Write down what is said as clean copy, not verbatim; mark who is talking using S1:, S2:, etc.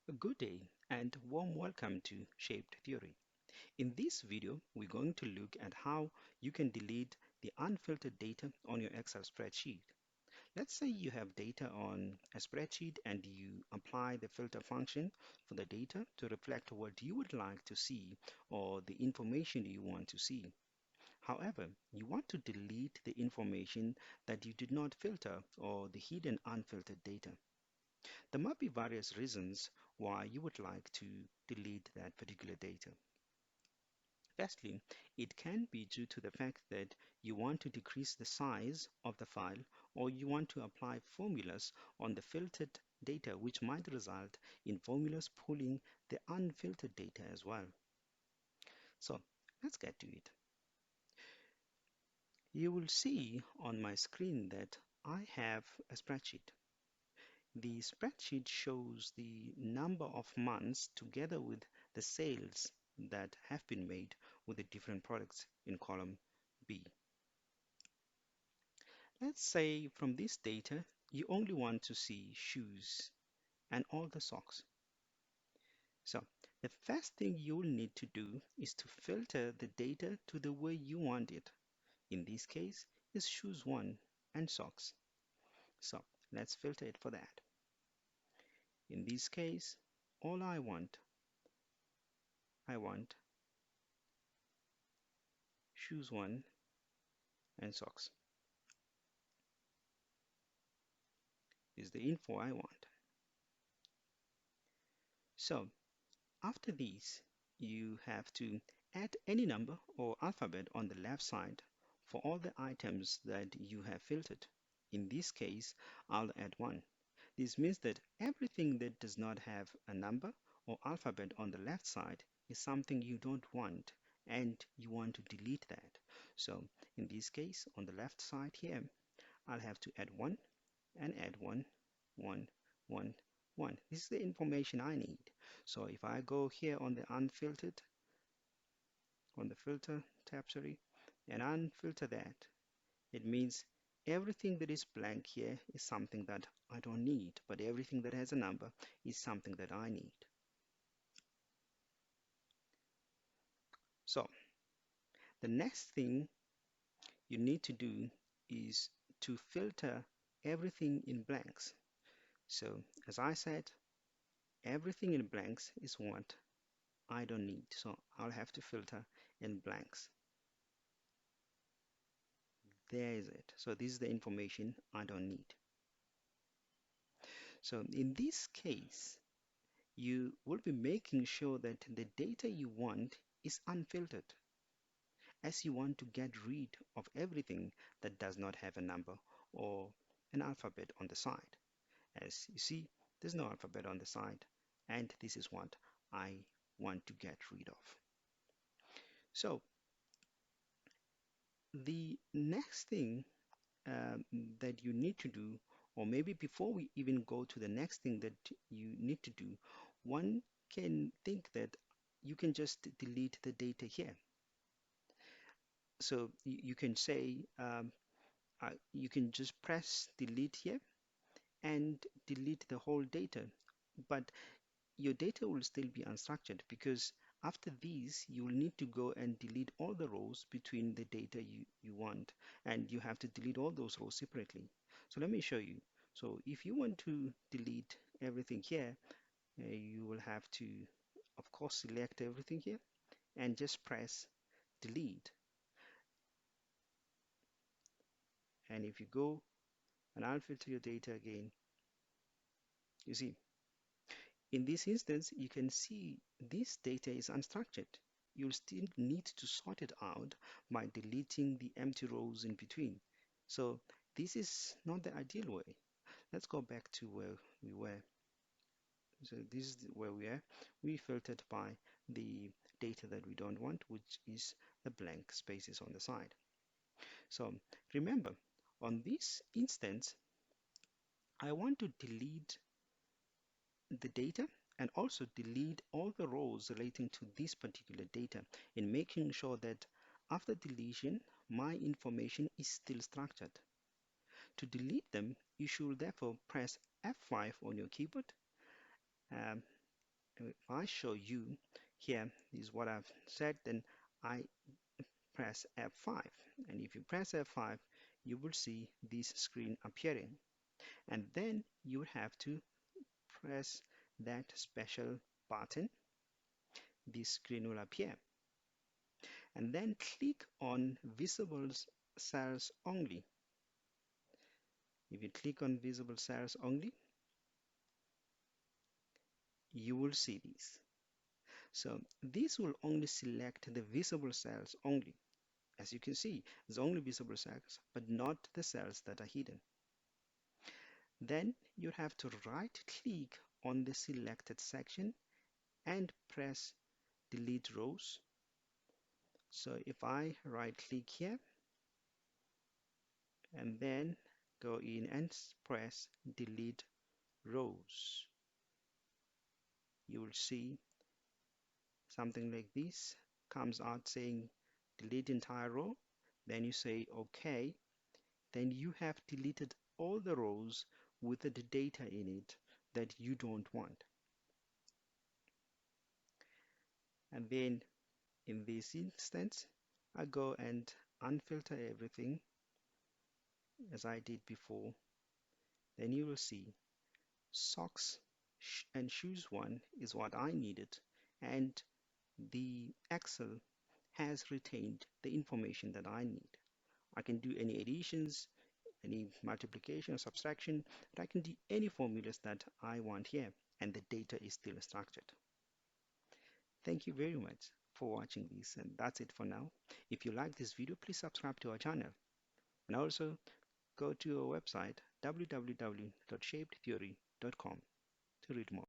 S1: Good day and warm welcome to Shaped Theory. In this video, we're going to look at how you can delete the unfiltered data on your Excel spreadsheet. Let's say you have data on a spreadsheet and you apply the filter function for the data to reflect what you would like to see or the information you want to see. However, you want to delete the information that you did not filter or the hidden unfiltered data. There might be various reasons why you would like to delete that particular data. Firstly, it can be due to the fact that you want to decrease the size of the file or you want to apply formulas on the filtered data which might result in formulas pulling the unfiltered data as well. So let's get to it. You will see on my screen that I have a spreadsheet. The spreadsheet shows the number of months together with the sales that have been made with the different products in column B. Let's say from this data, you only want to see shoes and all the socks. So the first thing you'll need to do is to filter the data to the way you want it. In this case, is shoes 1 and socks. So let's filter it for that. In this case, all I want shoes 1 and socks. Is the info I want. So after this, you have to add any number or alphabet on the left side for all the items that you have filtered. In this case, I'll add 1. This means that everything that does not have a number or alphabet on the left side is something you don't want and you want to delete that. So in this case, on the left side here, I'll have to add 1 and add 1, 1, 1, 1. This is the information I need. So if I go here on the unfiltered, on the filter tab, sorry, and unfilter that, it means everything that is blank here is something that I don't need, but everything that has a number is something that I need. So the next thing you need to do is to filter everything in blanks. So as I said, everything in blanks is what I don't need. So I'll have to filter in blanks. There is it. So this is the information I don't need. So in this case, you will be making sure that the data you want is unfiltered, as you want to get rid of everything that does not have a number or an alphabet on the side. As you see, there's no alphabet on the side, and this is what I want to get rid of. So the next thing um, that you need to do, or maybe before we even go to the next thing that you need to do, one can think that you can just delete the data here. So you can say, you can just press delete here and delete the whole data, but your data will still be unstructured because after these you will need to go and delete all the rows between the data you want, and you have to delete all those rows separately. So let me show you. So if you want to delete everything here, you will have to of course select everything here and just press delete. And if you go and unfilter your data again, you see in this instance, you can see this data is unstructured. You'll still need to sort it out by deleting the empty rows in between. So this is not the ideal way. Let's go back to where we were. So this is where we are. We filtered by the data that we don't want, which is the blank spaces on the side. So remember, on this instance, I want to delete the data and also delete all the rows relating to this particular data in making sure that after deletion my information is still structured. To delete them, you should therefore press F5 on your keyboard, um, If I show you here, this is what I've said, then I press F5. And if you press F5, you will see this screen appearing. And then you have to press that special button. This screen will appear. And then click on visible cells only. If you click on visible cells only, you will see this. So this will only select the visible cells only. As you can see, there's only visible cells, but not the cells that are hidden. Then you have to right click on the selected section and press delete rows. So if I right click here and then go in and press delete rows, you will see something like this comes out saying delete entire row. Then you say OK. Then you have deleted all the rows with the data in it that you don't want. And then in this instance, I go and unfilter everything as I did before. Then you will see socks and shoes one is what I needed, and the Excel has retained the information that I need. I can do any additions, any multiplication or subtraction, but I can do any formulas that I want here, and the data is still structured. Thank you very much for watching this, and that's it for now. If you like this video, please subscribe to our channel, and also go to our website www.shapedtheory.com to read more.